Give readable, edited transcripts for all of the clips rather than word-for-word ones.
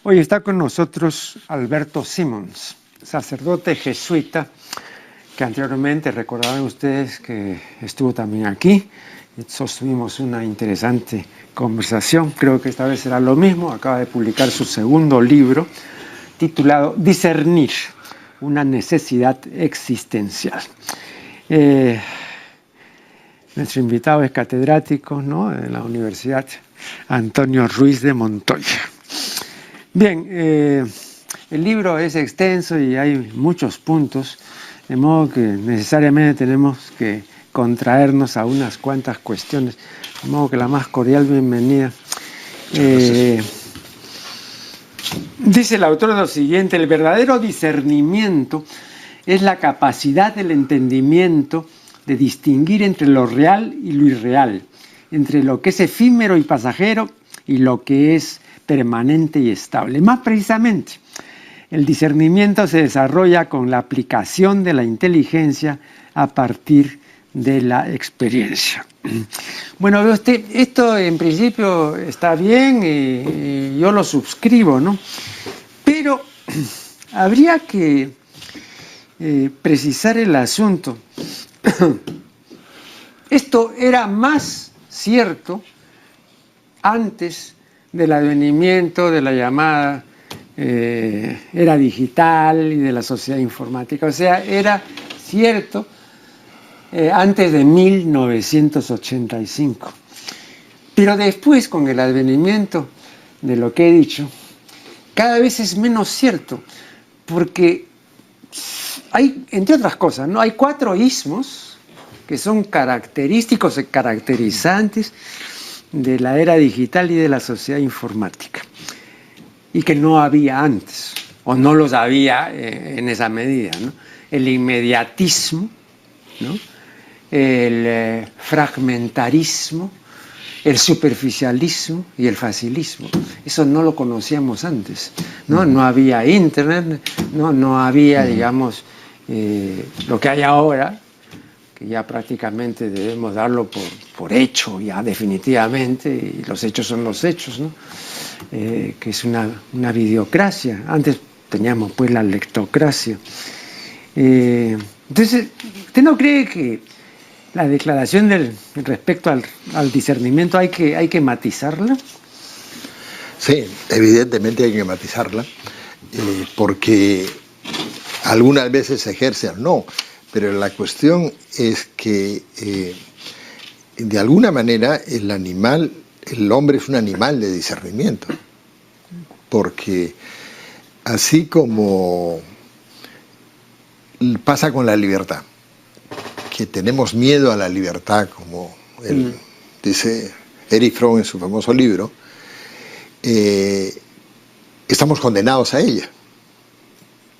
Hoy está con nosotros Alberto Simons, sacerdote jesuita, que anteriormente recordarán ustedes que estuvo también aquí. Sostuvimos una interesante conversación, creo que esta vez será lo mismo. Acaba de publicar su segundo libro, titulado Discernir, una necesidad existencial. Nuestro invitado es catedrático, ¿no?, en la Universidad Antonio Ruiz de Montoya. Bien, el libro es extenso y hay muchos puntos, de modo que necesariamente tenemos que contraernos a unas cuantas cuestiones, de modo que la más cordial bienvenida. Dice el autor lo siguiente: el verdadero discernimiento es la capacidad del entendimiento de distinguir entre lo real y lo irreal, entre lo que es efímero y pasajero y lo que es permanente y estable. Más precisamente, el discernimiento se desarrolla con la aplicación de la inteligencia a partir de la experiencia. Bueno, ve usted, esto en principio está bien y yo lo suscribo, ¿no? Pero habría que precisar el asunto. Esto era más cierto antes del advenimiento de la llamada era digital y de la sociedad informática. O sea, era cierto antes de 1985. Pero después, con el advenimiento de lo que he dicho, cada vez es menos cierto, porque hay, entre otras cosas, ¿no?, hay 4 ismos que son característicos y caracterizantes de la era digital y de la sociedad informática, y que no había antes, o no los había en esa medida, ¿no? El inmediatismo, ¿no?, el fragmentarismo, el superficialismo y el facilismo. Eso no lo conocíamos antes, ¿no? No había internet, no había, digamos, lo que hay ahora, que ya prácticamente debemos darlo por hecho, ya definitivamente, y los hechos son los hechos, ¿no? Que es una videocracia. Antes teníamos pues la lectocracia. Entonces, ¿usted no cree que la declaración respecto al discernimiento hay que matizarla? Sí, evidentemente hay que matizarla, porque algunas veces se ejerce al no. Pero la cuestión es que, de alguna manera, el hombre es un animal de discernimiento. Porque así como pasa con la libertad, que tenemos miedo a la libertad, como dice Erich Fromm en su famoso libro, estamos condenados a ella,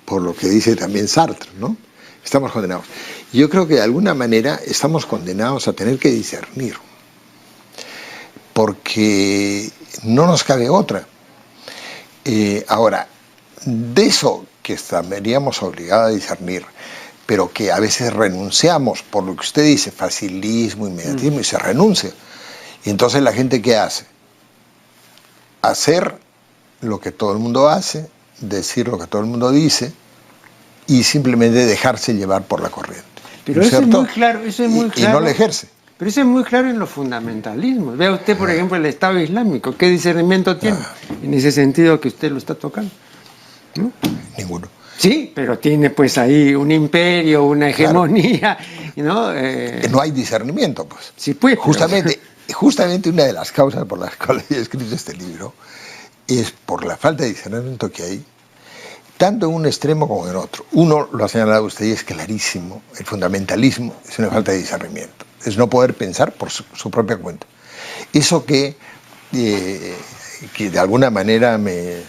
por lo que dice también Sartre, ¿no? Estamos condenados. Yo creo que de alguna manera estamos condenados a tener que discernir, porque no nos cabe otra. Ahora, de eso que estaríamos obligados a discernir, pero que a veces renunciamos, por lo que usted dice, facilismo, inmediatismo, y se renuncia. Y entonces la gente, ¿qué hace? Hacer lo que todo el mundo hace, decir lo que todo el mundo dice, y simplemente dejarse llevar por la corriente. Pero eso es muy claro, y no lo ejerce. Pero eso es muy claro en los fundamentalismos. Vea usted, por ejemplo, el Estado Islámico. ¿Qué discernimiento tiene en ese sentido que usted lo está tocando? ¿No? Ninguno. Sí, pero tiene pues ahí un imperio, una hegemonía, ¿no? No hay discernimiento, pues. Sí, pues. Justamente una de las causas por las cuales he escrito este libro es por la falta de discernimiento que hay, tanto en un extremo como en otro. Uno, lo ha señalado usted y es clarísimo: el fundamentalismo es una falta de discernimiento, es no poder pensar por su propia cuenta. Eso que de alguna manera me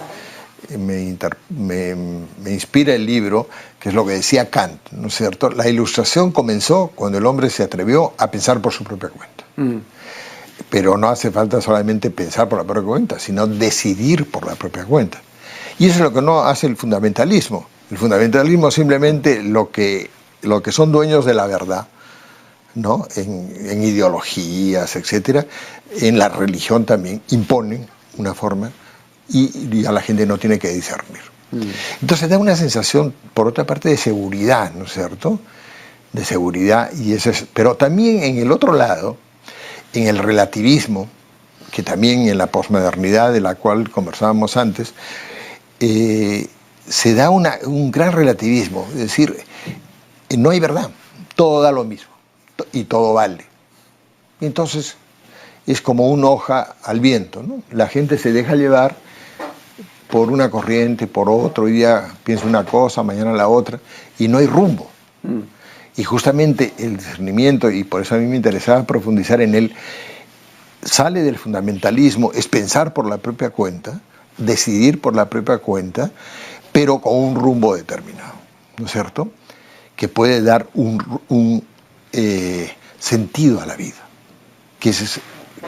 inspira el libro, que es lo que decía Kant, ¿no es cierto? La Ilustración comenzó cuando el hombre se atrevió a pensar por su propia cuenta. Pero no hace falta solamente pensar por la propia cuenta, sino decidir por la propia cuenta. Y eso es lo que no hace el fundamentalismo. El fundamentalismo simplemente lo que son dueños de la verdad, ¿no? En ideologías, etcétera, en la religión también imponen una forma, y a la gente no tiene que discernir. Entonces da una sensación, por otra parte, de seguridad, ¿no es cierto? De seguridad, pero también en el otro lado, en el relativismo, que también en la posmodernidad de la cual conversábamos antes, se da un gran relativismo, es decir, no hay verdad, todo da lo mismo y todo vale. Y entonces es como una hoja al viento, ¿no? La gente se deja llevar por una corriente, por otro, hoy día piensa una cosa, mañana la otra, y no hay rumbo. Y justamente el discernimiento, y por eso a mí me interesaba profundizar en él, sale del fundamentalismo, es pensar por la propia cuenta, decidir por la propia cuenta, pero con un rumbo determinado, ¿no es cierto? Que puede dar un sentido a la vida. Que ese es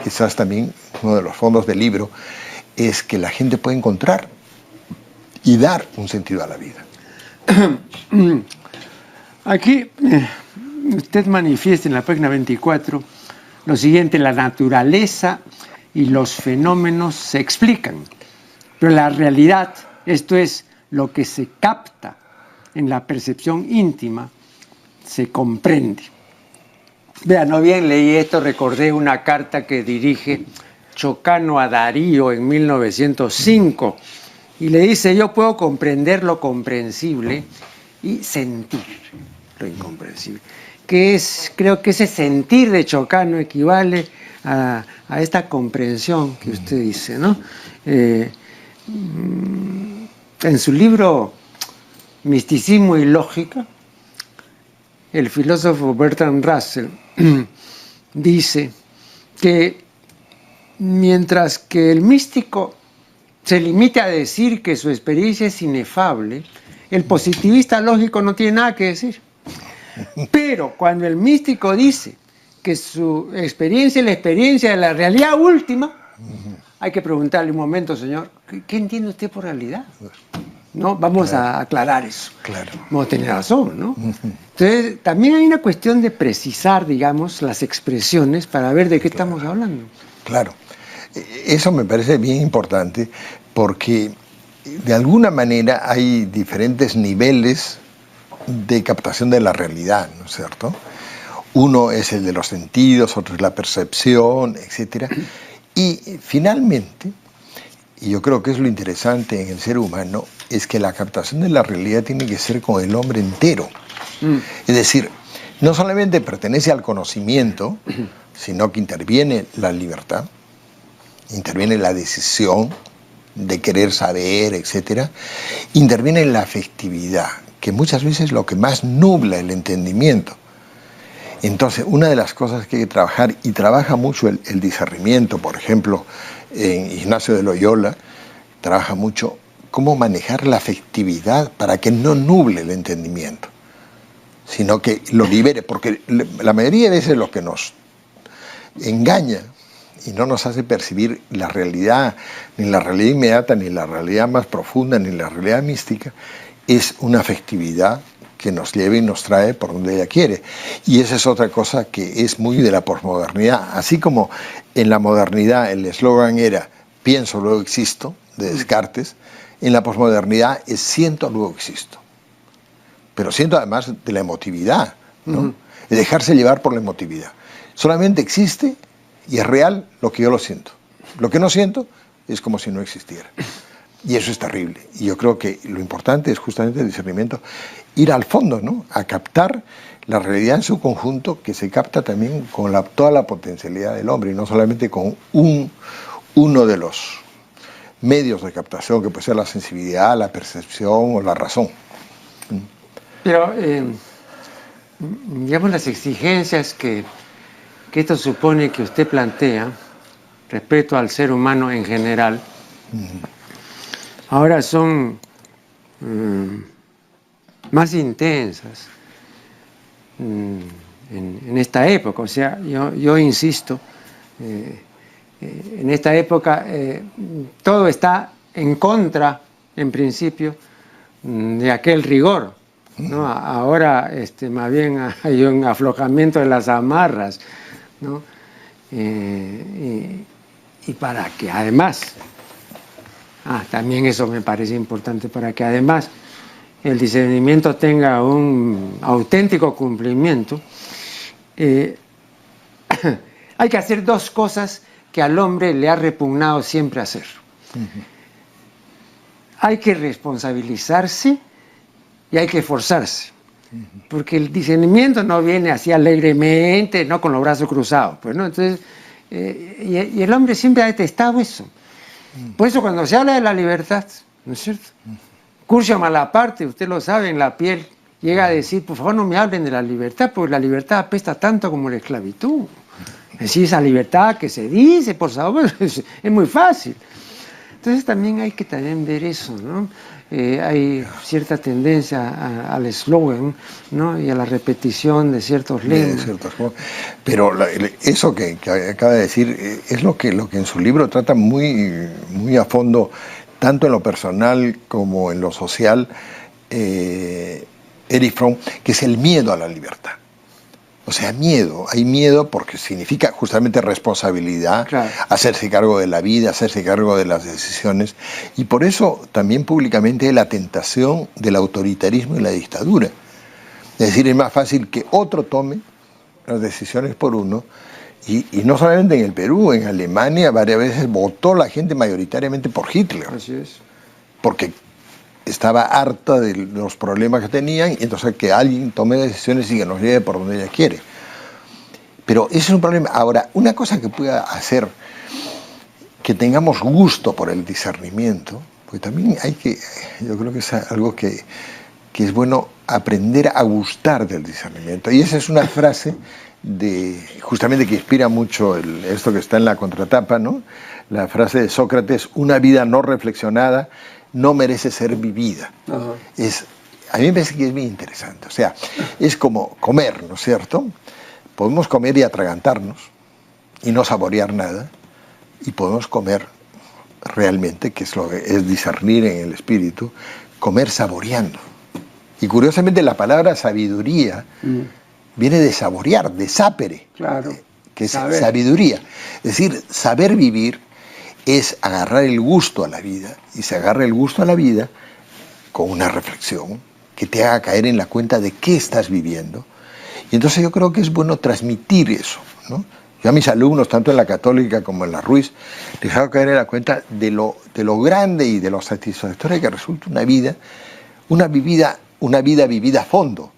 quizás también uno de los fondos del libro, es que la gente puede encontrar y dar un sentido a la vida. Aquí usted manifiesta en la página 24 lo siguiente: la naturaleza y los fenómenos se explican, pero la realidad, esto es, lo que se capta en la percepción íntima, se comprende. Vea, no bien leí esto, recordé una carta que dirige Chocano a Darío en 1905, y le dice: yo puedo comprender lo comprensible y sentir lo incomprensible. Creo que ese sentir de Chocano equivale a esta comprensión que usted dice, ¿no? En su libro Misticismo y Lógica, el filósofo Bertrand Russell dice que mientras que el místico se limita a decir que su experiencia es inefable, el positivista lógico no tiene nada que decir. Pero cuando el místico dice que su experiencia es la experiencia de la realidad última, hay que preguntarle: un momento, señor, ¿qué entiende usted por realidad? ¿No? Vamos a aclarar eso. Claro. No tiene razón, ¿no? Entonces, también hay una cuestión de precisar, digamos, las expresiones para ver de qué estamos hablando. Claro. Eso me parece bien importante porque de alguna manera hay diferentes niveles de captación de la realidad, ¿no es cierto? Uno es el de los sentidos, otro es la percepción, etc. Y finalmente, y yo creo que es lo interesante en el ser humano, es que la captación de la realidad tiene que ser con el hombre entero. Es decir, no solamente pertenece al conocimiento, sino que interviene la libertad, interviene la decisión de querer saber, etc. Interviene la afectividad, que muchas veces es lo que más nubla el entendimiento. Entonces, una de las cosas que hay que trabajar, y trabaja mucho el discernimiento, por ejemplo, en Ignacio de Loyola, trabaja mucho cómo manejar la afectividad para que no nuble el entendimiento, sino que lo libere, porque la mayoría de veces lo que nos engaña y no nos hace percibir la realidad, ni la realidad inmediata, ni la realidad más profunda, ni la realidad mística, es una afectividad que nos lleva y nos trae por donde ella quiere. Y esa es otra cosa que es muy de la posmodernidad. Así como en la modernidad el eslogan era pienso, luego existo, de Descartes, en la posmodernidad es siento, luego existo. Pero siento además de la emotividad, ¿no? De dejarse llevar por la emotividad. Solamente existe y es real lo que yo lo siento. Lo que no siento es como si no existiera. Y eso es terrible. Y yo creo que lo importante es justamente el discernimiento, ir al fondo, ¿no? A captar la realidad en su conjunto, que se capta también con toda la potencialidad del hombre, y no solamente con uno de los medios de captación, que puede ser la sensibilidad, la percepción o la razón. Pero, digamos, las exigencias que esto supone que usted plantea respecto al ser humano en general, ahora son más intensas en esta época. O sea, yo insisto, en esta época todo está en contra, en principio, de aquel rigor, ¿no? Ahora más bien hay un aflojamiento de las amarras, ¿no? Y para que además También eso me parece importante para que además el discernimiento tenga un auténtico cumplimiento. Hay que hacer dos cosas que al hombre le ha repugnado siempre hacer. Hay que responsabilizarse y hay que esforzarse. Porque el discernimiento no viene así alegremente, no con los brazos cruzados. Pues, ¿no? Entonces, y el hombre siempre ha detestado eso. Por eso cuando se habla de la libertad, ¿no es cierto? Curcio Malaparte, usted lo sabe, en La piel, llega a decir, por favor no me hablen de la libertad, porque la libertad apesta tanto como la esclavitud. Es decir, esa libertad que se dice, por favor, es muy fácil. Entonces también hay que ver eso, ¿no? Hay cierta tendencia al eslogan, ¿no? Y a la repetición de ciertos lemas. Pero eso que acaba de decir es lo que en su libro trata muy a fondo, tanto en lo personal como en lo social, Erich Fromm, que es el miedo a la libertad. O sea, hay miedo porque significa justamente responsabilidad, claro, hacerse cargo de la vida, hacerse cargo de las decisiones, y por eso también públicamente la tentación del autoritarismo y la dictadura. Es decir, es más fácil que otro tome las decisiones por uno, y no solamente en el Perú, en Alemania varias veces votó la gente mayoritariamente por Hitler. Así es. Porque estaba harta de los problemas que tenían, y entonces que alguien tome decisiones y que nos lleve por donde ella quiere. Pero ese es un problema. Ahora, una cosa que pueda hacer que tengamos gusto por el discernimiento, pues también yo creo que es algo que es bueno aprender a gustar del discernimiento. Y esa es una frase justamente que inspira mucho esto que está en la contratapa, ¿no? La frase de Sócrates: una vida no reflexionada no merece ser vivida. A mí me parece que es bien interesante. O sea, es como comer, ¿no es cierto? Podemos comer y atragantarnos y no saborear nada, y podemos comer realmente, que es lo que es discernir en el espíritu, comer saboreando. Y curiosamente la palabra sabiduría viene de saborear, de sapere, claro, que es sabiduría. Es decir, saber vivir es agarrar el gusto a la vida, y se agarra el gusto a la vida con una reflexión que te haga caer en la cuenta de qué estás viviendo. Y entonces yo creo que es bueno transmitir eso, ¿no? Yo a mis alumnos, tanto en la Católica como en la Ruiz, les hago caer en la cuenta de lo grande y de lo satisfactoria que resulta una vida vivida a fondo,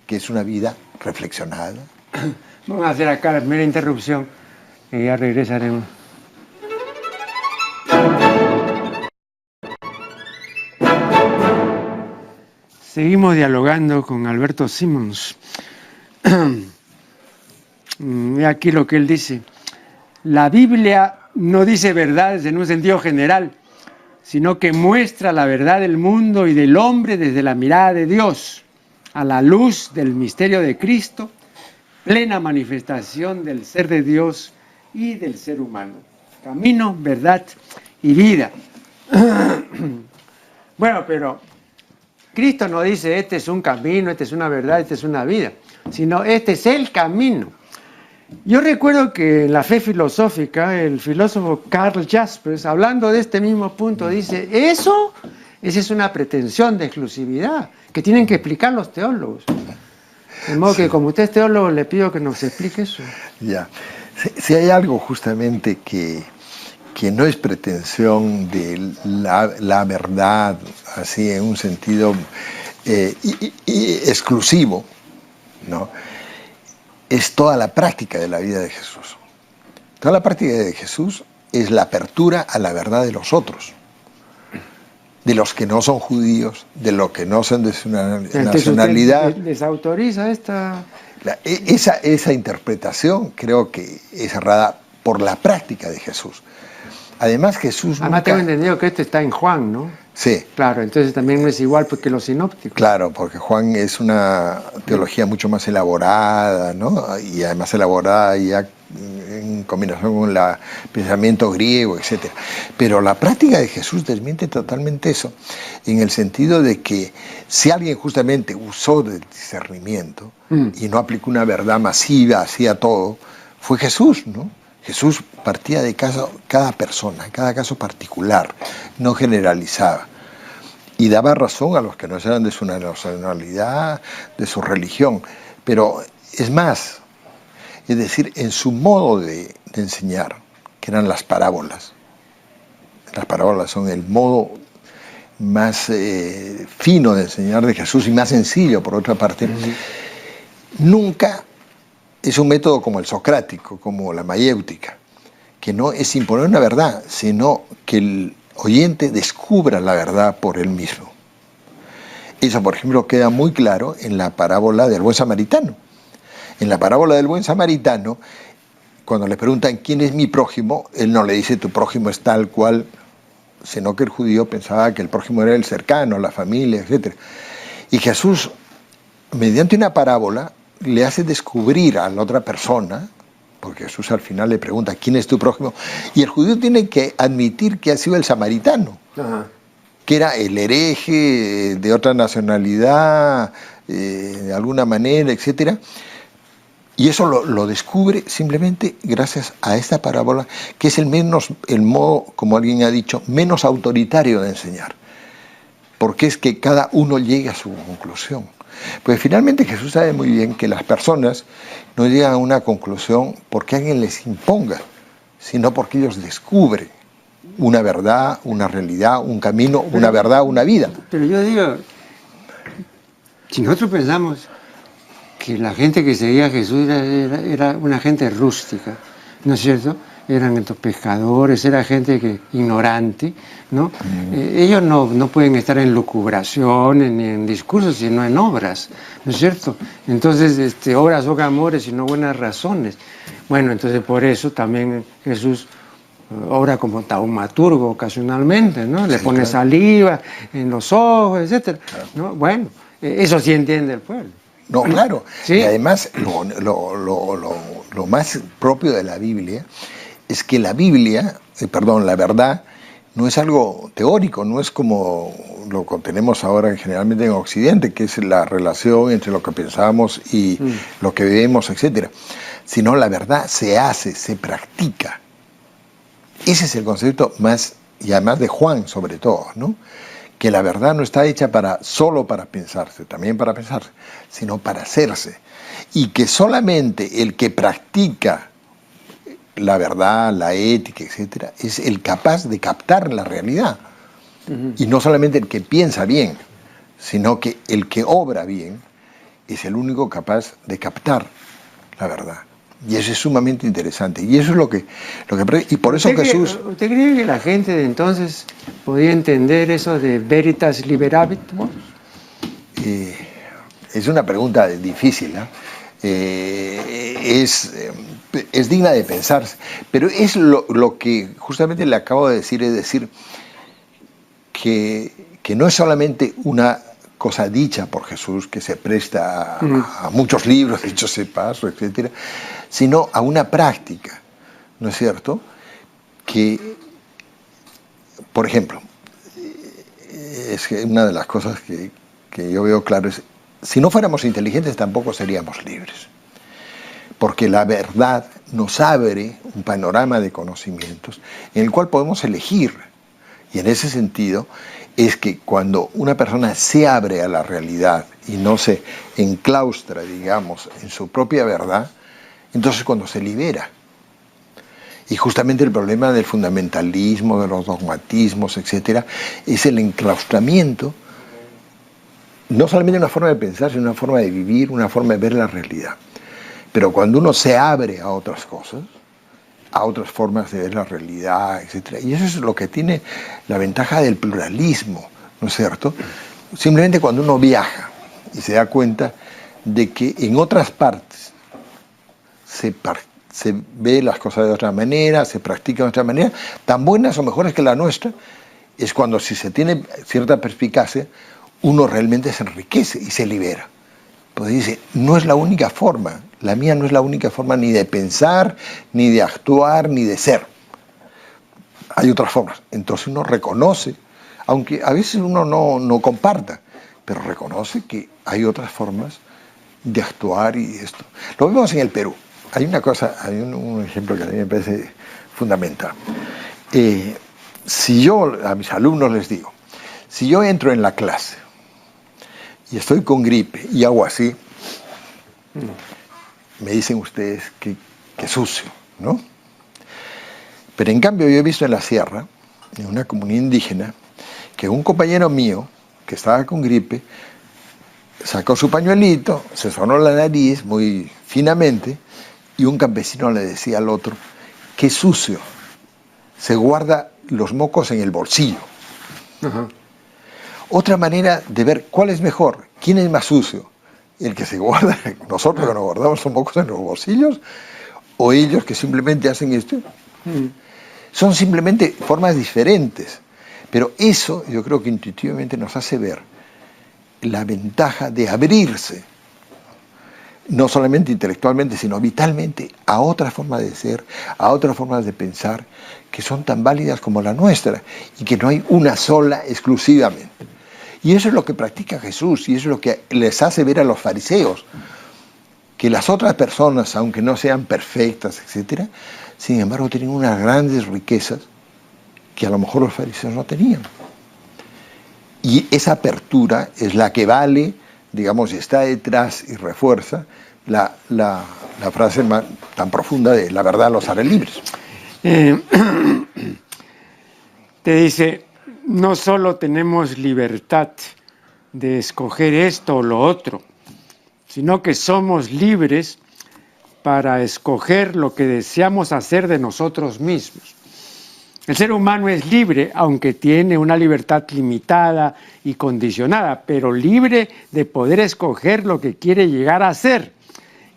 que es una vida reflexionada. Vamos a hacer acá la primera interrupción y ya regresaremos. Seguimos dialogando con Alberto Simons. Mira aquí lo que él dice. La Biblia no dice verdades en un sentido general, sino que muestra la verdad del mundo y del hombre desde la mirada de Dios, a la luz del misterio de Cristo, plena manifestación del ser de Dios y del ser humano. Camino, verdad y vida. Bueno, pero Cristo no dice este es un camino, este es una verdad, este es una vida, sino este es el camino. Yo recuerdo que en la fe filosófica el filósofo Karl Jaspers, hablando de este mismo punto, dice, esa es una pretensión de exclusividad que tienen que explicar los teólogos. De modo que como usted es teólogo le pido que nos explique eso. Ya, si hay algo justamente que no es pretensión de la verdad, así en un sentido exclusivo, ¿no? Es toda la práctica de la vida de Jesús. Toda la práctica de Jesús es la apertura a la verdad de los otros, de los que no son judíos, de los que no son de su nacionalidad. ¿Desautoriza esta...? Esa interpretación creo que es errada por la práctica de Jesús. Además Jesús nunca... tengo entendido que esto está en Juan, ¿no? Sí. Claro, entonces también no es igual que los sinópticos. Claro, porque Juan es una teología mucho más elaborada, ¿no? Y además elaborada ya en combinación con el pensamiento griego, etc. Pero la práctica de Jesús desmiente totalmente eso, en el sentido de que si alguien justamente usó del discernimiento y no aplicó una verdad masiva así a todo, fue Jesús, ¿no? Jesús partía de cada persona, cada caso particular, no generalizaba. Y daba razón a los que no eran de su nacionalidad, de su religión. Pero es más, es decir, en su modo de enseñar, que eran las parábolas. Las parábolas son el modo más fino de enseñar de Jesús y más sencillo, por otra parte. Nunca es un método como el socrático, como la mayéutica, que no es imponer una verdad, sino que el oyente descubra la verdad por él mismo. Eso, por ejemplo, queda muy claro en la parábola del buen samaritano. En la parábola del buen samaritano, cuando le preguntan quién es mi prójimo, él no le dice tu prójimo es tal cual, sino que el judío pensaba que el prójimo era el cercano, la familia, etc. Y Jesús, mediante una parábola, le hace descubrir a la otra persona, porque Jesús al final le pregunta ¿quién es tu prójimo? Y el judío tiene que admitir que ha sido el samaritano, que era el hereje de otra nacionalidad, de alguna manera, etc. Y eso lo descubre simplemente gracias a esta parábola, que es el modo, como alguien ha dicho, menos autoritario de enseñar. Porque es que cada uno llegue a su conclusión. Pues finalmente Jesús sabe muy bien que las personas no llegan a una conclusión porque alguien les imponga, sino porque ellos descubren una verdad, una realidad, un camino, una verdad, una vida. Pero yo digo, si nosotros pensamos que la gente que seguía a Jesús era una gente rústica, ¿no es cierto? Eran estos pescadores, era gente ignorante, ¿no? Ellos no pueden estar en lucubraciones ni en discursos, sino en obras, ¿no es cierto? Entonces, obras son amores y no buenas razones. Bueno, entonces por eso también Jesús obra como taumaturgo ocasionalmente, ¿no? Le pone saliva en los ojos, etc. ¿no? Bueno, eso sí entiende el pueblo. No, claro. ¿Sí? Y además, lo más propio de la Biblia es que la verdad no es algo teórico, no es como lo que tenemos ahora generalmente en Occidente, que es la relación entre lo que pensamos y lo que vemos, etc. Sino la verdad se hace, se practica. Ese es el concepto más, y además de Juan sobre todo, ¿no? Que la verdad no está hecha solo para pensarse, también para pensarse, sino para hacerse. Y que solamente el que practica la verdad, la ética, etc., es el capaz de captar la realidad. Y no solamente el que piensa bien, sino que el que obra bien es el único capaz de captar la verdad. Y eso es sumamente interesante. Y eso es lo que y por eso Jesús... ¿Usted cree que la gente de entonces podía entender eso de veritas liberavit? Es una pregunta difícil, ¿no? Es digna de pensarse, pero es lo que justamente le acabo de decir, es decir, que no es solamente una cosa dicha por Jesús que se presta a muchos libros, dichos de paso, etcétera, sino a una práctica, ¿no es cierto? Que, por ejemplo, es que una de las cosas que yo veo claro es, si no fuéramos inteligentes tampoco seríamos libres, porque la verdad nos abre un panorama de conocimientos en el cual podemos elegir, y en ese sentido es que cuando una persona se abre a la realidad y no se enclaustra, digamos, en su propia verdad, entonces cuando se libera. Y justamente el problema del fundamentalismo, de los dogmatismos, etcétera, es el enclaustramiento, no solamente una forma de pensar, sino una forma de vivir, una forma de ver la realidad. Pero cuando uno se abre a otras cosas, a otras formas de ver la realidad, etc. Y eso es lo que tiene la ventaja del pluralismo, ¿no es cierto? Simplemente cuando uno viaja y se da cuenta de que en otras partes se ve las cosas de otra manera, se practica de otra manera, tan buenas o mejores que la nuestra, es cuando si se tiene cierta perspicacia, uno realmente se enriquece y se libera. Pues dice, no es la única forma, la mía no es la única forma ni de pensar, ni de actuar, ni de ser. Hay otras formas. Entonces uno reconoce, aunque a veces uno no comparta, pero reconoce que hay otras formas de actuar y esto. Lo vemos en el Perú. hay una cosa, hay un ejemplo que a mí me parece fundamental. Si yo a mis alumnos les digo, si yo entro en la clase y estoy con gripe y hago así, me dicen ustedes que sucio, ¿no? Pero en cambio yo he visto en la sierra, en una comunidad indígena, que un compañero mío, que estaba con gripe, sacó su pañuelito, se sonó la nariz muy finamente, y un campesino le decía al otro, qué sucio, se guarda los mocos en el bolsillo. Uh-huh. Otra manera de ver cuál es mejor, quién es más sucio, el que se guarda, nosotros que nos guardamos los mocos en los bolsillos, o ellos que simplemente hacen esto. Son simplemente formas diferentes, pero eso yo creo que intuitivamente nos hace ver la ventaja de abrirse, no solamente intelectualmente, sino vitalmente, a otra forma de ser, a otras formas de pensar, que son tan válidas como la nuestra, y que no hay una sola exclusivamente. Y eso es lo que practica Jesús, y eso es lo que les hace ver a los fariseos, que las otras personas, aunque no sean perfectas, etc., sin embargo tienen unas grandes riquezas que a lo mejor los fariseos no tenían. Y esa apertura es la que vale, digamos, y está detrás y refuerza la frase tan profunda de la verdad los hará libres. Te dice, no solo tenemos libertad de escoger esto o lo otro, sino que somos libres para escoger lo que deseamos hacer de nosotros mismos. El ser humano es libre, aunque tiene una libertad limitada y condicionada, pero libre de poder escoger lo que quiere llegar a ser.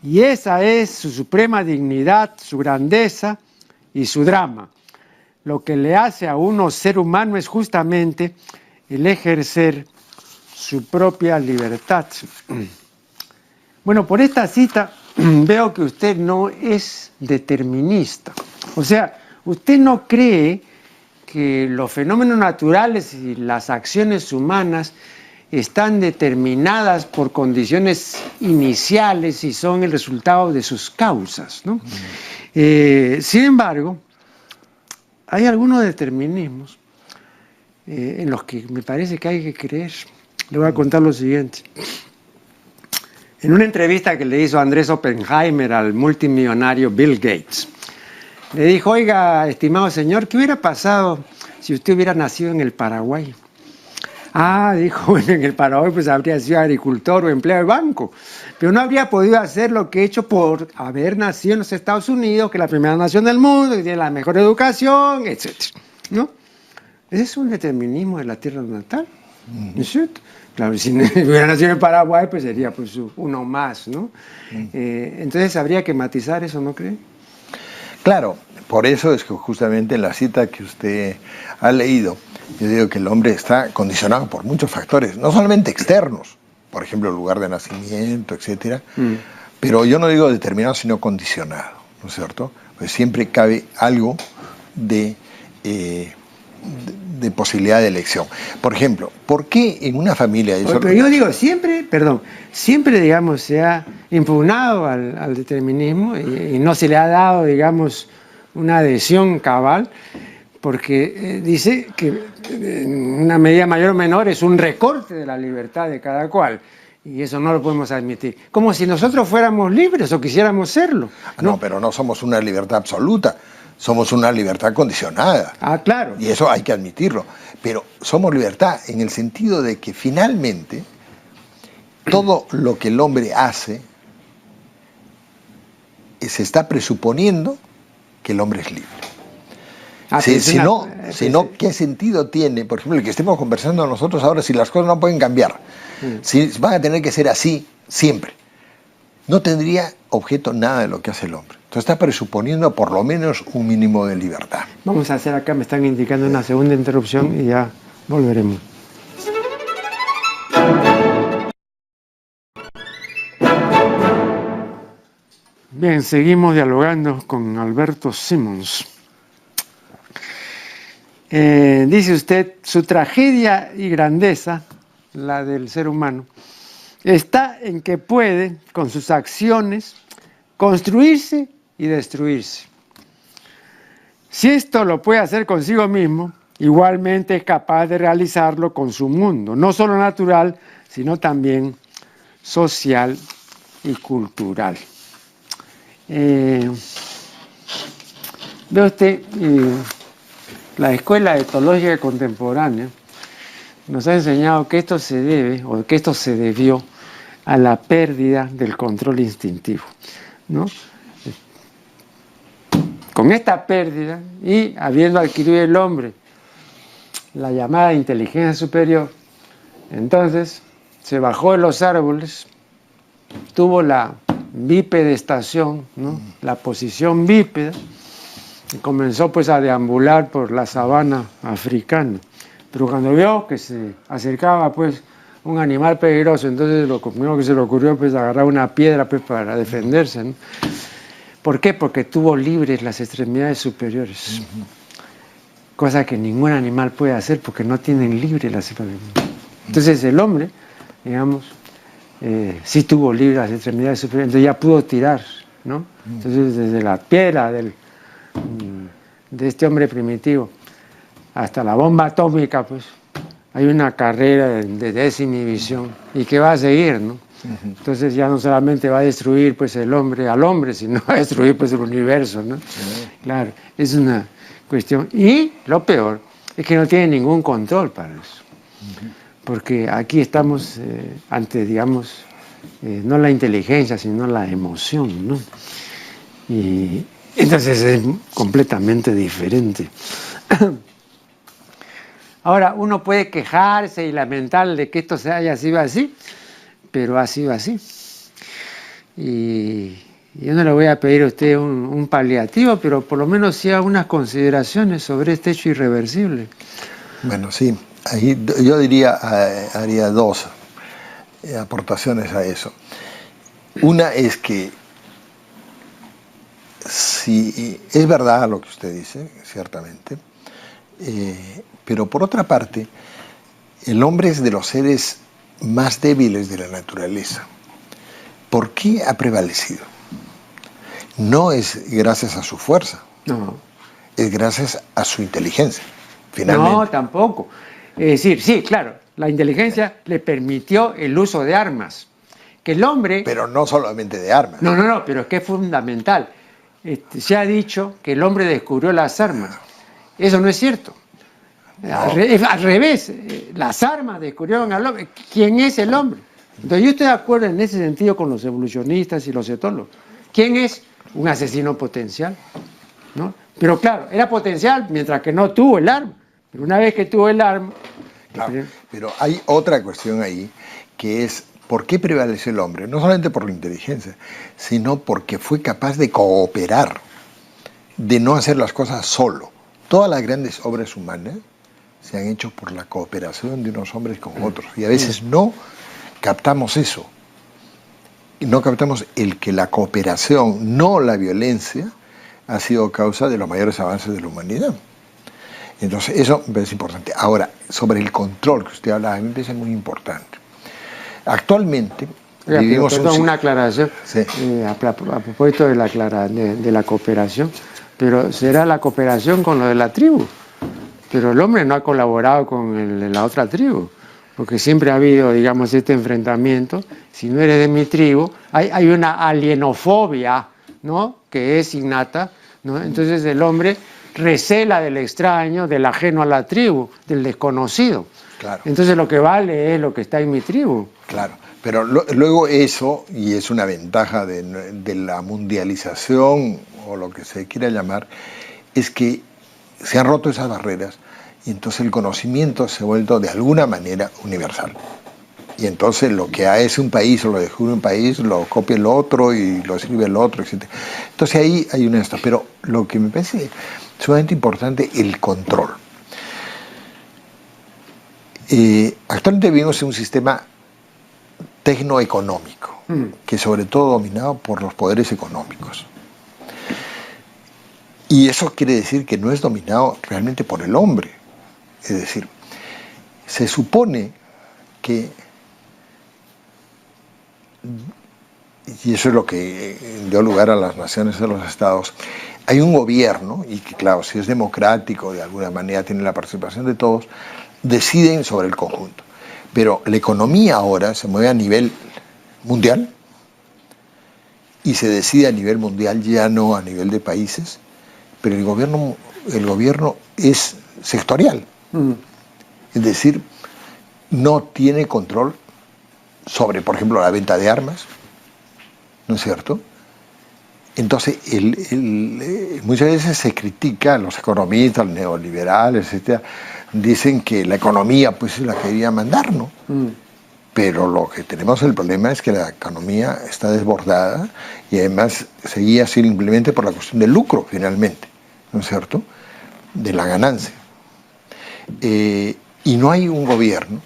Y esa es su suprema dignidad, su grandeza y su drama. Lo que le hace a uno ser humano es justamente el ejercer su propia libertad. Bueno, por esta cita veo que usted no es determinista. O sea, usted no cree que los fenómenos naturales y las acciones humanas están determinadas por condiciones iniciales y son el resultado de sus causas, ¿no? Sin embargo, hay algunos determinismos en los que me parece que hay que creer. Le voy a contar lo siguiente. En una entrevista que le hizo Andrés Oppenheimer al multimillonario Bill Gates, le dijo, oiga, estimado señor, ¿qué hubiera pasado si usted hubiera nacido en el Paraguay? Ah, dijo, bueno, en el Paraguay pues habría sido agricultor o empleado de banco, pero no habría podido hacer lo que he hecho por haber nacido en los Estados Unidos, que es la primera nación del mundo, que tiene la mejor educación, etc. ¿No? Ese es un determinismo de la tierra natal, ¿no es cierto? Claro, si hubiera nacido en Paraguay, pues sería pues uno más, ¿no? Entonces habría que matizar eso, ¿no cree? Claro, por eso es que justamente en la cita que usted ha leído, yo digo que el hombre está condicionado por muchos factores, no solamente externos, por ejemplo, el lugar de nacimiento, etcétera, pero yo no digo determinado, sino condicionado, ¿no es cierto? Pues siempre cabe algo de posibilidad de elección. Por ejemplo, ¿por qué en una familia... Pero yo digo, siempre, digamos, se ha impugnado al determinismo y no se le ha dado, digamos, una adhesión cabal, porque dice que en una medida mayor o menor es un recorte de la libertad de cada cual. Y eso no lo podemos admitir. Como si nosotros fuéramos libres o quisiéramos serlo. No, pero no somos una libertad absoluta. Somos una libertad condicionada. Ah, claro. Y eso hay que admitirlo. Pero somos libertad en el sentido de que finalmente todo lo que el hombre hace se está presuponiendo que el hombre es libre. Si no, ¿qué sentido tiene, por ejemplo, el que estemos conversando nosotros ahora, si las cosas no pueden cambiar? Si van a tener que ser así siempre. No tendría objeto nada de lo que hace el hombre. Entonces está presuponiendo por lo menos un mínimo de libertad. Vamos a hacer acá, me están indicando una segunda interrupción y ya volveremos. Bien, seguimos dialogando con Alberto Simons. Dice usted, su tragedia y grandeza, la del ser humano, está en que puede, con sus acciones, construirse y destruirse. Si esto lo puede hacer consigo mismo, igualmente es capaz de realizarlo con su mundo, no solo natural, sino también social y cultural. Ve usted, la Escuela Etológica Contemporánea nos ha enseñado que esto se debe, o que esto se debió a la pérdida del control instintivo, ¿no? Con esta pérdida y habiendo adquirido el hombre la llamada inteligencia superior, entonces se bajó de los árboles, tuvo la bipedestación, ¿no? La posición bípeda, y comenzó pues a deambular por la sabana africana. Pero cuando vio que se acercaba pues un animal peligroso, entonces lo primero que se le ocurrió pues agarrar una piedra pues para defenderse, ¿no? ¿Por qué? Porque tuvo libres las extremidades superiores, cosa que ningún animal puede hacer porque no tienen libres las extremidades. Entonces el hombre, digamos, sí tuvo libres las extremidades superiores, entonces ya pudo tirar, ¿no? Entonces desde la piedra de este hombre primitivo hasta la bomba atómica, pues hay una carrera de desinhibición y que va a seguir, ¿no? Entonces ya no solamente va a destruir pues el hombre al hombre, sino va a destruir pues el universo, ¿no? Claro, es una cuestión. Y lo peor es que no tiene ningún control para eso. Porque aquí estamos ante, digamos, no la inteligencia, sino la emoción, ¿no? Y entonces es completamente diferente. Ahora, uno puede quejarse y lamentar de que esto se haya sido así, pero ha sido así. Y yo no le voy a pedir a usted un paliativo, pero por lo menos sí algunas consideraciones sobre este hecho irreversible. Bueno, sí, ahí yo diría, haría dos aportaciones a eso. Una es que si es verdad lo que usted dice, ciertamente, pero por otra parte, el hombre es de los seres más débiles de la naturaleza. ¿Por qué ha prevalecido? No es gracias a su fuerza, No. Es gracias a su inteligencia, finalmente. No, tampoco. Es decir, sí, claro, la inteligencia le permitió el uso de armas. Que el hombre... Pero no solamente de armas. No, pero es que es fundamental. Se ha dicho que el hombre descubrió las armas. Eso no es cierto. No. Al revés, las armas descubrieron al hombre. ¿Quién es el hombre? Entonces yo estoy de acuerdo en ese sentido con los evolucionistas y los etólogos. ¿Quién es? Un asesino potencial, ¿no? Pero claro, era potencial mientras que no tuvo el arma. Pero una vez que tuvo el arma... Claro, pero hay otra cuestión ahí, que es ¿por qué prevaleció el hombre? No solamente por la inteligencia, sino porque fue capaz de cooperar, de no hacer las cosas solo. Todas las grandes obras humanas se han hecho por la cooperación de unos hombres con otros. Y a veces no captamos eso. Y no captamos el que la cooperación, no la violencia, ha sido causa de los mayores avances de la humanidad. Entonces, eso me parece importante. Ahora, sobre el control que usted hablaba, a mí me parece muy importante. Actualmente, vivimos una aclaración, sí. A propósito de la cooperación, pero será la cooperación con lo de la tribu. Pero el hombre no ha colaborado con la otra tribu, porque siempre ha habido, digamos, este enfrentamiento. Si no eres de mi tribu, hay una alienofobia, ¿no?, que es innata, ¿no? Entonces el hombre recela del extraño, del ajeno a la tribu, del desconocido. Claro. Entonces lo que vale es lo que está en mi tribu. Claro, pero luego eso, y es una ventaja de la mundialización, o lo que se quiera llamar, es que se han roto esas barreras y entonces el conocimiento se ha vuelto de alguna manera universal. Y entonces lo que es un país o lo descubre un país, lo copia el otro y lo escribe el otro, etc. Entonces ahí hay una esto. Pero lo que me parece sumamente importante, el control. Actualmente vivimos en un sistema tecnoeconómico, que es sobre todo dominado por los poderes económicos. Y eso quiere decir que no es dominado realmente por el hombre. Es decir, se supone que y eso es lo que dio lugar a las naciones de los estados, hay un gobierno, y que claro, si es democrático, de alguna manera tiene la participación de todos, deciden sobre el conjunto. Pero la economía ahora se mueve a nivel mundial y se decide a nivel mundial, ya no a nivel de países, pero el gobierno es sectorial. Es decir, no tiene control sobre, por ejemplo, la venta de armas, ¿no es cierto? Entonces, muchas veces se critica a los economistas, los neoliberales, etcétera, dicen que la economía pues es la que debería mandar, ¿no? Pero lo que tenemos el problema es que la economía está desbordada y además se guía simplemente por la cuestión del lucro, finalmente, ¿no es cierto?, de la ganancia. Y no hay un gobierno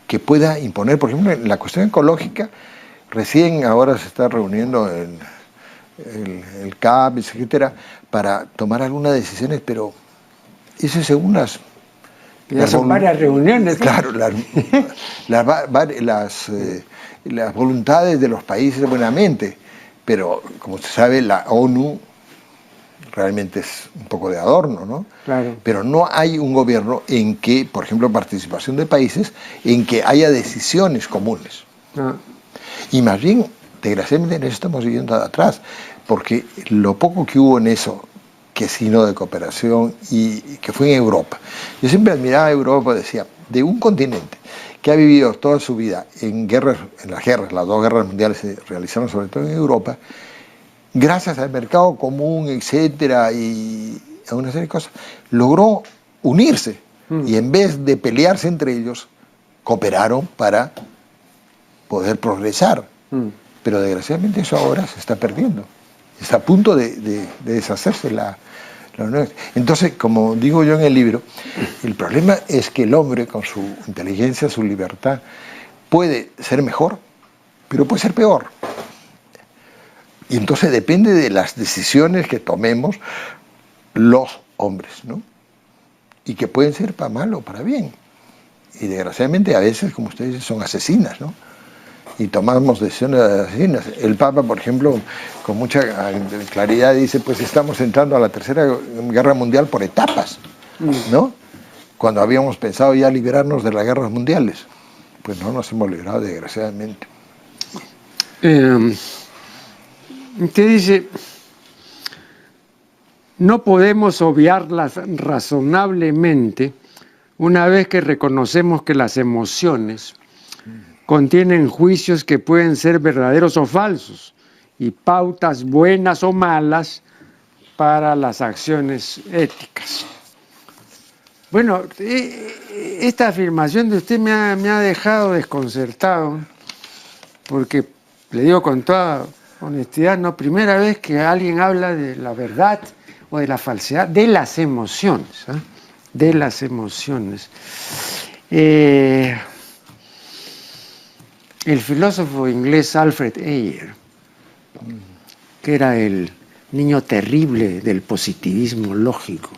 que pueda imponer, por ejemplo, en la cuestión ecológica, recién ahora se está reuniendo el CAP, etcétera, para tomar algunas decisiones, pero eso es según las... Ya son varias reuniones. Claro, las voluntades de los países buenamente, pero como se sabe, la ONU realmente es un poco de adorno, ¿no? Claro. Pero no hay un gobierno en que, por ejemplo, participación de países, en que haya decisiones comunes. Y más bien, desgraciadamente, en eso estamos yendo atrás, porque lo poco que hubo en eso, que sino de cooperación, y que fue en Europa. Yo siempre admiraba a Europa, decía, de un continente que ha vivido toda su vida en guerras, las dos guerras mundiales se realizaron sobre todo en Europa, gracias al mercado común, etcétera, y a una serie de cosas, logró unirse. Y en vez de pelearse entre ellos, cooperaron para poder progresar. Pero desgraciadamente eso ahora se está perdiendo. Está a punto de deshacerse la Unión. Entonces, como digo yo en el libro, el problema es que el hombre, con su inteligencia, su libertad, puede ser mejor, pero puede ser peor. Y entonces depende de las decisiones que tomemos los hombres, ¿no? Y que pueden ser para mal o para bien. Y desgraciadamente a veces, como ustedes dicen, son asesinas, ¿no? Y tomamos decisiones asesinas. El Papa, por ejemplo, con mucha claridad dice, pues estamos entrando a la Tercera Guerra Mundial por etapas, ¿no? Cuando habíamos pensado ya liberarnos de las guerras mundiales. Pues no nos hemos librado, desgraciadamente. Usted dice, no podemos obviarlas razonablemente una vez que reconocemos que las emociones contienen juicios que pueden ser verdaderos o falsos y pautas buenas o malas para las acciones éticas. Bueno, esta afirmación de usted me ha dejado desconcertado, porque le digo con toda honestidad, no primera vez que alguien habla de la verdad o de la falsedad, de las emociones, ¿eh? De las emociones. El filósofo inglés Alfred Ayer, que era el niño terrible del positivismo lógico,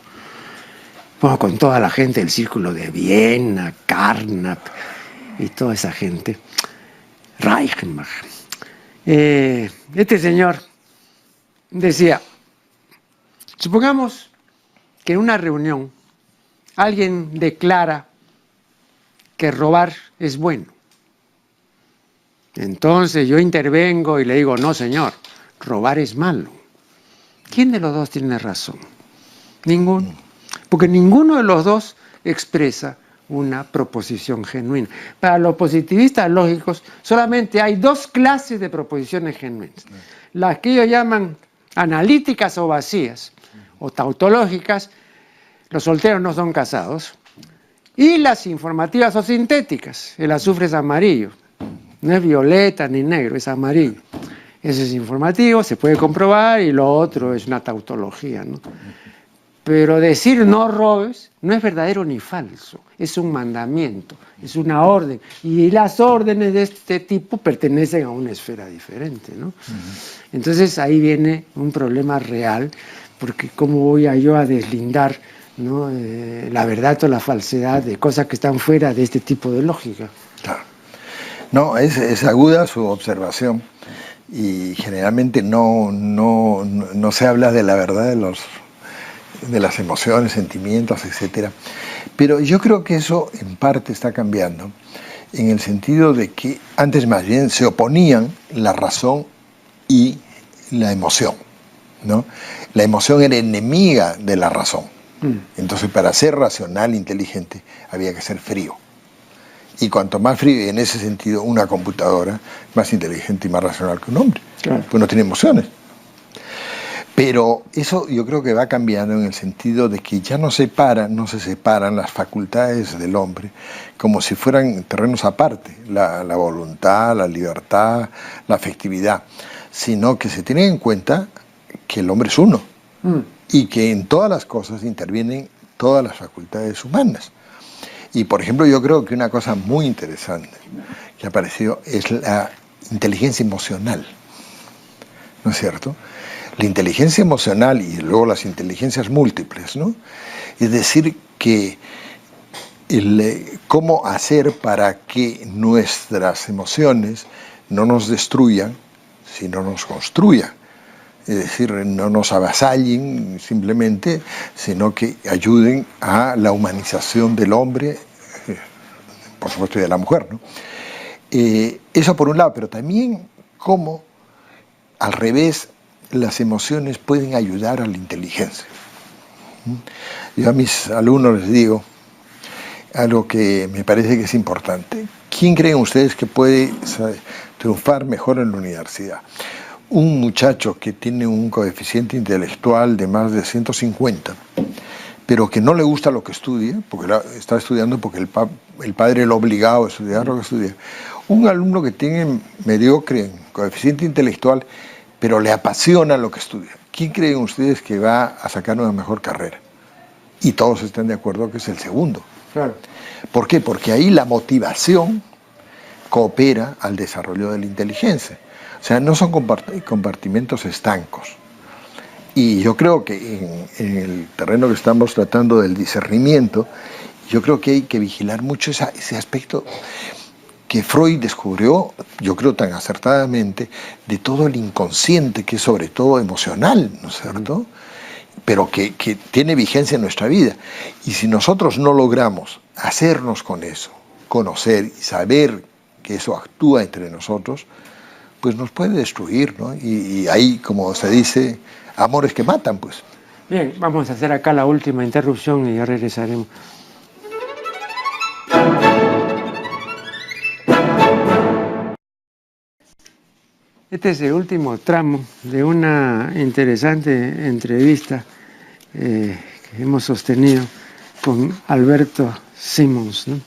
bueno, con toda la gente del Círculo de Viena, Carnap y toda esa gente, Reichenbach. Este señor decía, supongamos que en una reunión alguien declara que robar es bueno. Entonces yo intervengo y le digo, no señor, robar es malo. ¿Quién de los dos tiene razón? Ninguno. Porque ninguno de los dos expresa una proposición genuina. Para los positivistas lógicos solamente hay dos clases de proposiciones genuinas. Las que ellos llaman analíticas o vacías, o tautológicas, los solteros no son casados, y las informativas o sintéticas, el azufre es amarillo. No es violeta ni negro, es amarillo. Ese es informativo, se puede comprobar, y lo otro es una tautología, ¿no? Pero decir no robes no es verdadero ni falso, es un mandamiento, es una orden. Y las órdenes de este tipo pertenecen a una esfera diferente, ¿no? Entonces ahí viene un problema real, porque ¿cómo voy yo a deslindar, ¿no? La verdad o la falsedad de cosas que están fuera de este tipo de lógica? Claro. No, es aguda su observación. y generalmente no se habla de la verdad de las emociones, sentimientos, etc. Pero yo creo que eso en parte está cambiando, en el sentido de que antes más bien se oponían la razón y la emoción, ¿no? La emoción era enemiga de la razón. Entonces, para ser racional, inteligente, había que ser frío. Y cuanto más frío, y en ese sentido, una computadora más inteligente y más racional que un hombre, claro, pues no tiene emociones. Pero eso yo creo que va cambiando en el sentido de que ya no se separan las facultades del hombre como si fueran terrenos aparte, la voluntad, la libertad, la afectividad, sino que se tiene en cuenta que el hombre es uno y que en todas las cosas intervienen todas las facultades humanas. Y por ejemplo, yo creo que una cosa muy interesante que ha aparecido es la inteligencia emocional, ¿no es cierto? La inteligencia emocional y luego las inteligencias múltiples, ¿no? Es decir, que cómo hacer para que nuestras emociones no nos destruyan, sino nos construyan. Es decir, no nos avasallen simplemente, sino que ayuden a la humanización del hombre, por supuesto, y de la mujer, ¿no? Eso por un lado, pero también cómo, al revés, las emociones pueden ayudar a la inteligencia. Yo a mis alumnos les digo algo que me parece que es importante. ¿Quién creen ustedes que puede triunfar mejor en la universidad? Un muchacho que tiene un coeficiente intelectual de más de 150, pero que no le gusta lo que estudia, porque está estudiando porque el padre lo ha obligado a estudiar lo que estudia. Un alumno que tiene mediocre coeficiente intelectual, pero le apasiona lo que estudia. ¿Quién creen ustedes que va a sacar una mejor carrera? Y todos están de acuerdo que es el segundo. Claro. ¿Por qué? Porque ahí la motivación coopera al desarrollo de la inteligencia. O sea, no son compartimentos estancos. Y yo creo que en el terreno que estamos tratando del discernimiento, yo creo que hay que vigilar mucho ese aspecto que Freud descubrió, yo creo tan acertadamente, de todo el inconsciente, que es sobre todo emocional, ¿no es cierto? Pero que tiene vigencia en nuestra vida. Y si nosotros no logramos hacernos con eso, conocer y saber que eso actúa entre nosotros, pues nos puede destruir, ¿no? Y ahí, como se dice, amores que matan, pues. Bien, vamos a hacer acá la última interrupción y ya regresaremos. Este es el último tramo de una interesante entrevista que hemos sostenido con Alberto Simons, ¿no?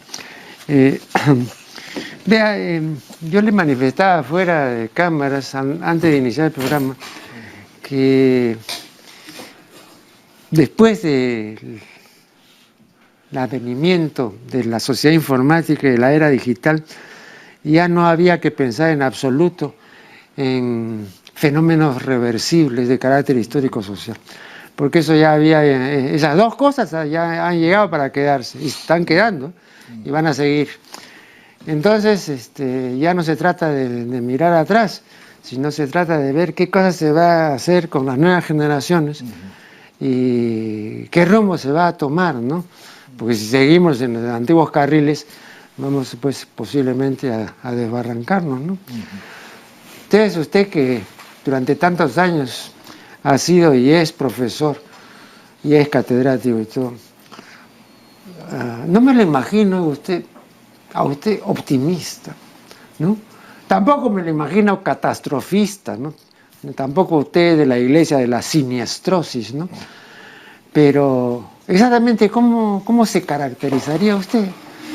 Vea, yo le manifestaba fuera de cámaras, antes de iniciar el programa, que después del advenimiento de la sociedad informática y de la era digital, ya no había que pensar en absoluto en fenómenos reversibles de carácter histórico-social, porque eso ya había, esas dos cosas ya han llegado para quedarse, y están quedando, y van a seguir. Entonces, ya no se trata de mirar atrás, sino se trata de ver qué cosas se va a hacer con las nuevas generaciones y qué rumbo se va a tomar, ¿no? Porque si seguimos en los antiguos carriles, vamos pues posiblemente a desbarrancarnos, ¿no? Entonces, usted que durante tantos años ha sido y es profesor y es catedrático y todo, no me lo imagino a usted optimista, ¿no? Tampoco me lo imagino catastrofista, ¿no? Tampoco usted de la iglesia de la siniestrosis, ¿no? Pero exactamente cómo se caracterizaría usted.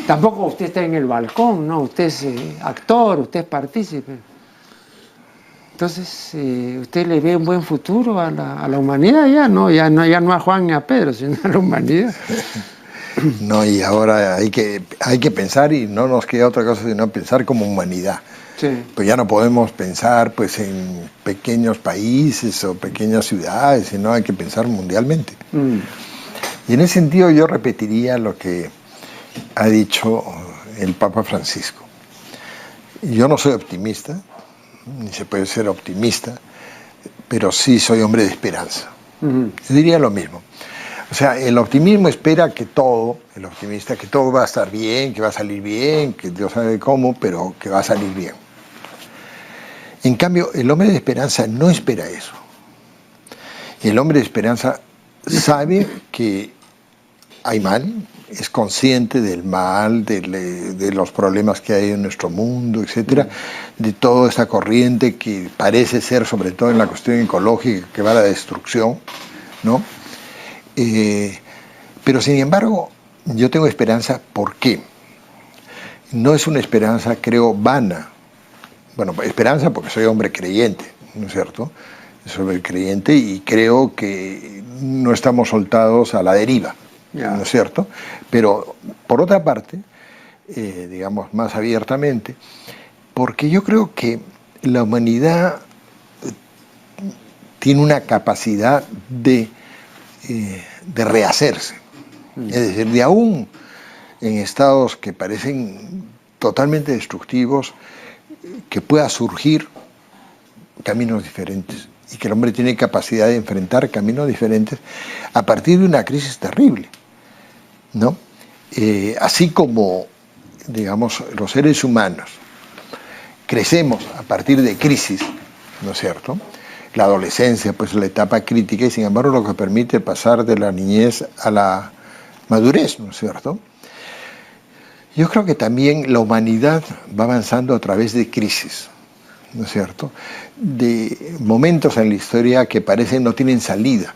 Tampoco usted está en el balcón, ¿no? Usted es actor, usted es partícipe. Entonces, ¿usted le ve un buen futuro a la humanidad ya? No, ya no a Juan ni a Pedro, sino a la humanidad. No, y ahora hay que pensar, y no nos queda otra cosa sino pensar como humanidad. Sí. Pues ya no podemos pensar pues en pequeños países o pequeñas ciudades, sino hay que pensar mundialmente. Y en ese sentido yo repetiría lo que ha dicho el Papa Francisco. Yo no soy optimista, ni se puede ser optimista, pero sí soy hombre de esperanza. Yo diría lo mismo. O sea, el optimismo espera que todo, el optimista, que todo va a estar bien, que va a salir bien, que Dios sabe cómo, pero que va a salir bien. En cambio, el hombre de esperanza no espera eso. El hombre de esperanza sabe que hay mal, es consciente del mal, de los problemas que hay en nuestro mundo, etcétera, de toda esta corriente que parece ser, sobre todo en la cuestión ecológica, que va a la destrucción, ¿no? Pero sin embargo, yo tengo esperanza. ¿Por qué? No es una esperanza, creo, vana. Bueno, esperanza porque soy hombre creyente, ¿no es cierto? Soy hombre creyente y creo que no estamos soltados a la deriva, ¿no es cierto? Pero, por otra parte, digamos más abiertamente, porque yo creo que la humanidad tiene una capacidad de rehacerse. Es decir, de aún en estados que parecen totalmente destructivos, que pueda surgir caminos diferentes y que el hombre tiene capacidad de enfrentar caminos diferentes a partir de una crisis terrible, ¿no? Así como, digamos, los seres humanos crecemos a partir de crisis, ¿no es cierto? La adolescencia, pues la etapa crítica, y sin embargo lo que permite pasar de la niñez a la madurez, ¿no es cierto? Yo creo que también la humanidad va avanzando a través de crisis, ¿no es cierto? De momentos en la historia que parecen no tienen salida,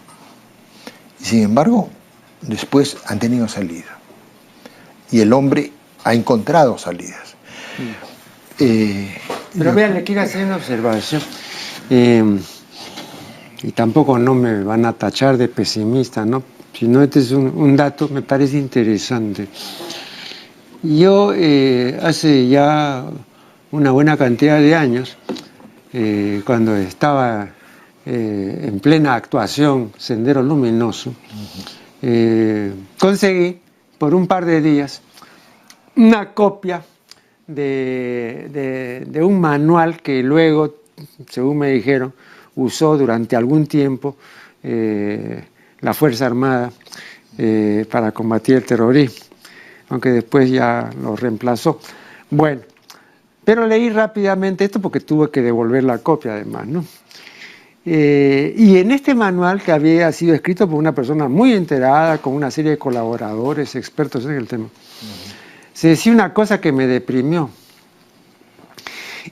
y sin embargo después han tenido salida, y el hombre ha encontrado salidas. Pero vean, le quiero hacer una observación. Y tampoco no me van a tachar de pesimista, ¿no? Sino este es un dato, me parece interesante. Yo hace ya una buena cantidad de años, cuando estaba en plena actuación Sendero Luminoso, conseguí por un par de días una copia de un manual que luego, según me dijeron, usó durante algún tiempo la Fuerza Armada para combatir el terrorismo, aunque después ya lo reemplazó. Bueno, pero leí rápidamente esto porque tuve que devolver la copia además, ¿no? Y en este manual, que había sido escrito por una persona muy enterada, con una serie de colaboradores, expertos en el tema, se decía una cosa que me deprimió.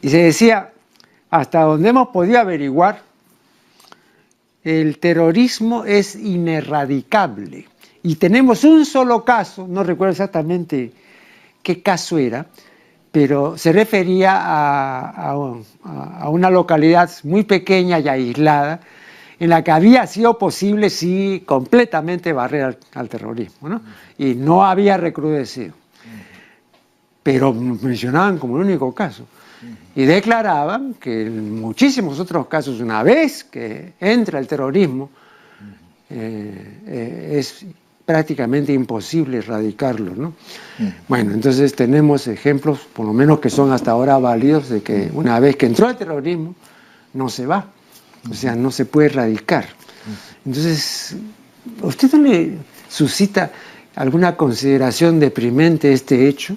Y se decía, hasta donde hemos podido averiguar, el terrorismo es ineradicable. Y tenemos un solo caso, no recuerdo exactamente qué caso era, pero se refería a una localidad muy pequeña y aislada, en la que había sido posible, sí, completamente barrer al terrorismo, ¿no? Y no había recrudecido. Pero mencionaban como el único caso. Y declaraban que en muchísimos otros casos, una vez que entra el terrorismo, es prácticamente imposible erradicarlo, ¿no? Bueno, entonces tenemos ejemplos, por lo menos que son hasta ahora válidos, de que una vez que entró el terrorismo, no se va. O sea, no se puede erradicar. Entonces, ¿a usted no le suscita alguna consideración deprimente este hecho?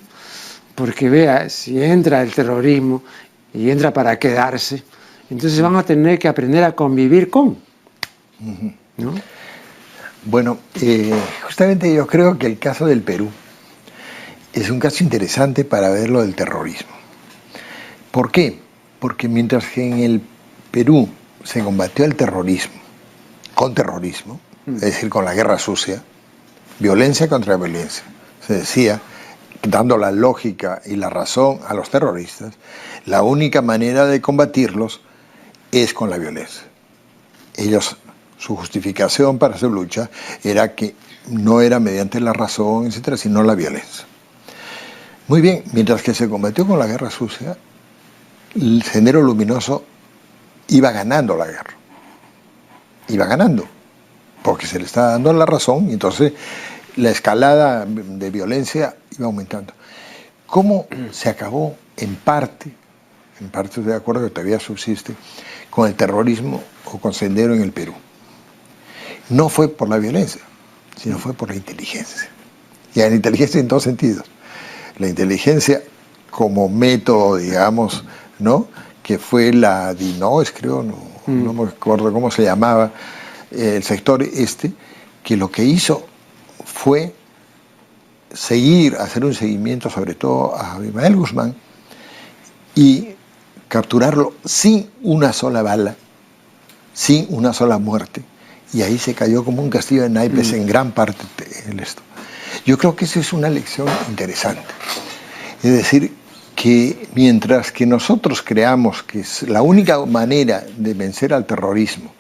Porque vea, si entra el terrorismo y entra para quedarse, entonces van a tener que aprender a convivir con, ¿no? Bueno, justamente yo creo que el caso del Perú es un caso interesante para ver lo del terrorismo. ¿Por qué? Porque mientras que en el Perú se combatió el terrorismo con terrorismo, es decir, con la guerra sucia, violencia contra violencia, se decía, dando la lógica y la razón a los terroristas, la única manera de combatirlos es con la violencia. Ellos, su justificación para su lucha era que no era mediante la razón, etcétera, sino la violencia. Muy bien, mientras que se combatió con la guerra sucia, el Sendero Luminoso iba ganando la guerra. Iba ganando, porque se le estaba dando la razón, y entonces la escalada de violencia iba aumentando. ¿Cómo se acabó en parte en parte estoy de acuerdo que todavía subsiste, con el terrorismo o con Sendero en el Perú. No fue por la violencia, sino fue por la inteligencia. Y la inteligencia en dos sentidos. La inteligencia como método, digamos, ¿no? Que fue la DINOES, creo, no me acuerdo cómo se llamaba, el sector que lo que hizo fue hacer un seguimiento sobre todo a Abimael Guzmán y capturarlo sin una sola bala, sin una sola muerte. Y ahí se cayó como un castillo de naipes en gran parte de esto. Yo creo que esa es una lección interesante. Es decir, que mientras que nosotros creamos que es la única manera de vencer al terrorismo,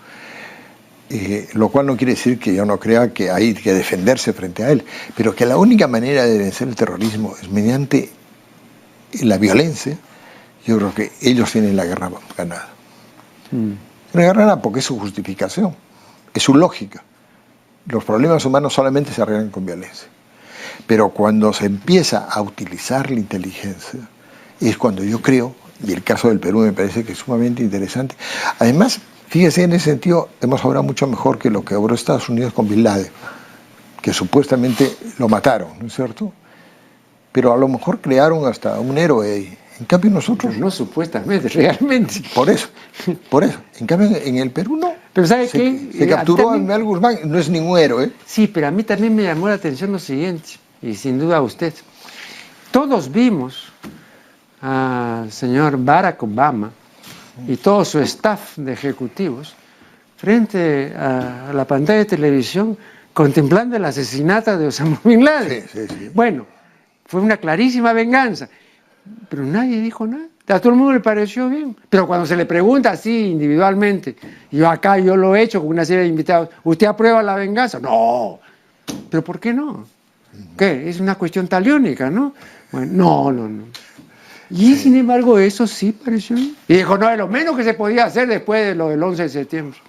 lo cual no quiere decir que yo no crea que hay que defenderse frente a él, pero que la única manera de vencer el terrorismo es mediante la violencia, yo creo que ellos tienen la guerra ganada. La guerra ganada porque es su justificación, es su lógica. Los problemas humanos solamente se arreglan con violencia. Pero cuando se empieza a utilizar la inteligencia, es cuando yo creo, y el caso del Perú me parece que es sumamente interesante. Además, fíjese, en ese sentido, hemos obrado mucho mejor que lo que obró Estados Unidos con Bin Laden, que supuestamente lo mataron, ¿no es cierto? Pero a lo mejor crearon hasta un héroe ahí. En cambio nosotros... No supuestamente, realmente. Por eso. En cambio en el Perú no. Pero ¿sabe qué? Se capturó a Abimael Guzmán, no es ningún héroe. Sí, pero a mí también me llamó la atención lo siguiente, y sin duda a usted. Todos vimos al señor Barack Obama y todo su staff de ejecutivos frente a la pantalla de televisión contemplando el asesinato de Osama Bin Laden. Sí. Bueno, fue una clarísima venganza, pero nadie dijo nada. A todo el mundo le pareció bien. Pero cuando se le pregunta así individualmente, yo lo he hecho con una serie de invitados, ¿usted aprueba la venganza? No. ¿Pero por qué no? ¿Qué? Es una cuestión taliónica, ¿no? Bueno, no. Y sin embargo eso sí pareció bien. Y dijo, no, es lo menos que se podía hacer después de lo del 11 de septiembre.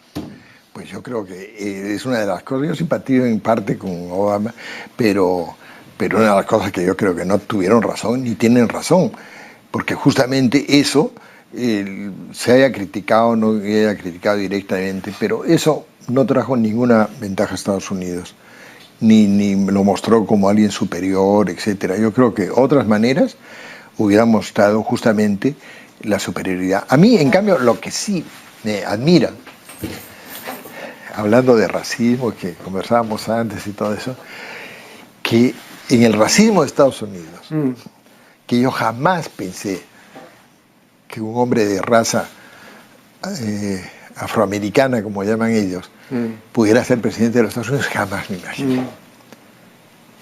Pues yo creo que es una de las cosas, yo simpatizo en parte con Obama, pero una de las cosas que yo creo que no tuvieron razón ni tienen razón, porque justamente eso se haya criticado o no haya criticado directamente, pero eso no trajo ninguna ventaja a Estados Unidos, ni lo mostró como alguien superior, etc. Yo creo que otras maneras hubieran mostrado justamente la superioridad. A mí, en cambio, lo que sí me admira, hablando de racismo, que conversábamos antes y todo eso, que en el racismo de Estados Unidos, que yo jamás pensé que un hombre de raza afroamericana, como llaman ellos, pudiera ser presidente de los Estados Unidos, jamás me imaginé.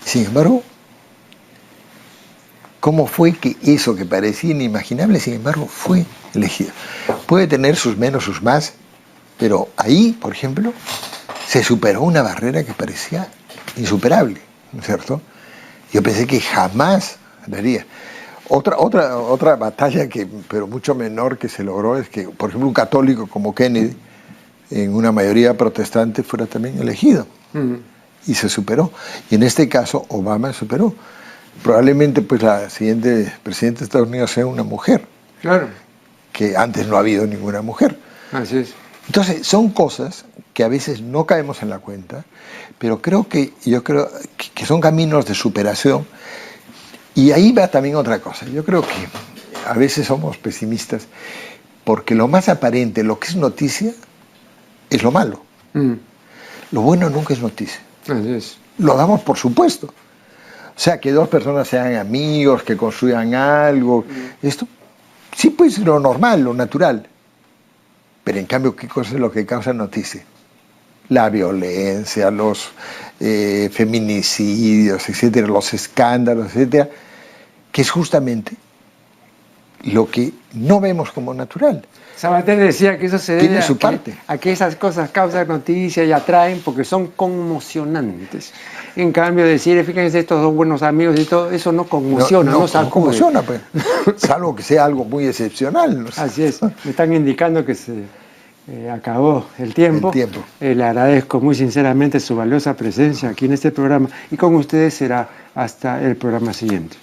Sin embargo, ¿cómo fue que eso que parecía inimaginable, sin embargo, fue elegido? Puede tener sus menos, sus más, pero ahí, por ejemplo, se superó una barrera que parecía insuperable, ¿no es cierto? Yo pensé que jamás daría. Otra batalla, pero mucho menor, que se logró es que, por ejemplo, un católico como Kennedy, en una mayoría protestante, fuera también elegido. Y se superó. Y en este caso, Obama superó. Probablemente pues la siguiente presidenta de Estados Unidos sea una mujer. Claro. Que antes no ha habido ninguna mujer. Así es. Entonces, son cosas que a veces no caemos en la cuenta, pero yo creo que son caminos de superación. Y ahí va también otra cosa. Yo creo que a veces somos pesimistas porque lo más aparente, lo que es noticia, es lo malo. Lo bueno nunca es noticia. Así es. Lo damos por supuesto. O sea, que dos personas sean amigos, que construyan algo, esto sí puede ser lo normal, lo natural. Pero en cambio, ¿qué cosa es lo que causa noticia? La violencia, los feminicidios, etcétera, los escándalos, etcétera, que es justamente lo que no vemos como natural. Sabater decía que eso se debe a que esas cosas causan noticias y atraen porque son conmocionantes. En cambio, decir, fíjense, estos dos buenos amigos y todo, eso no conmociona, no sacude. No conmociona, pues, salvo que sea algo muy excepcional. No sé. Así es, me están indicando que se acabó el tiempo. Le agradezco muy sinceramente su valiosa presencia aquí en este programa y con ustedes será hasta el programa siguiente.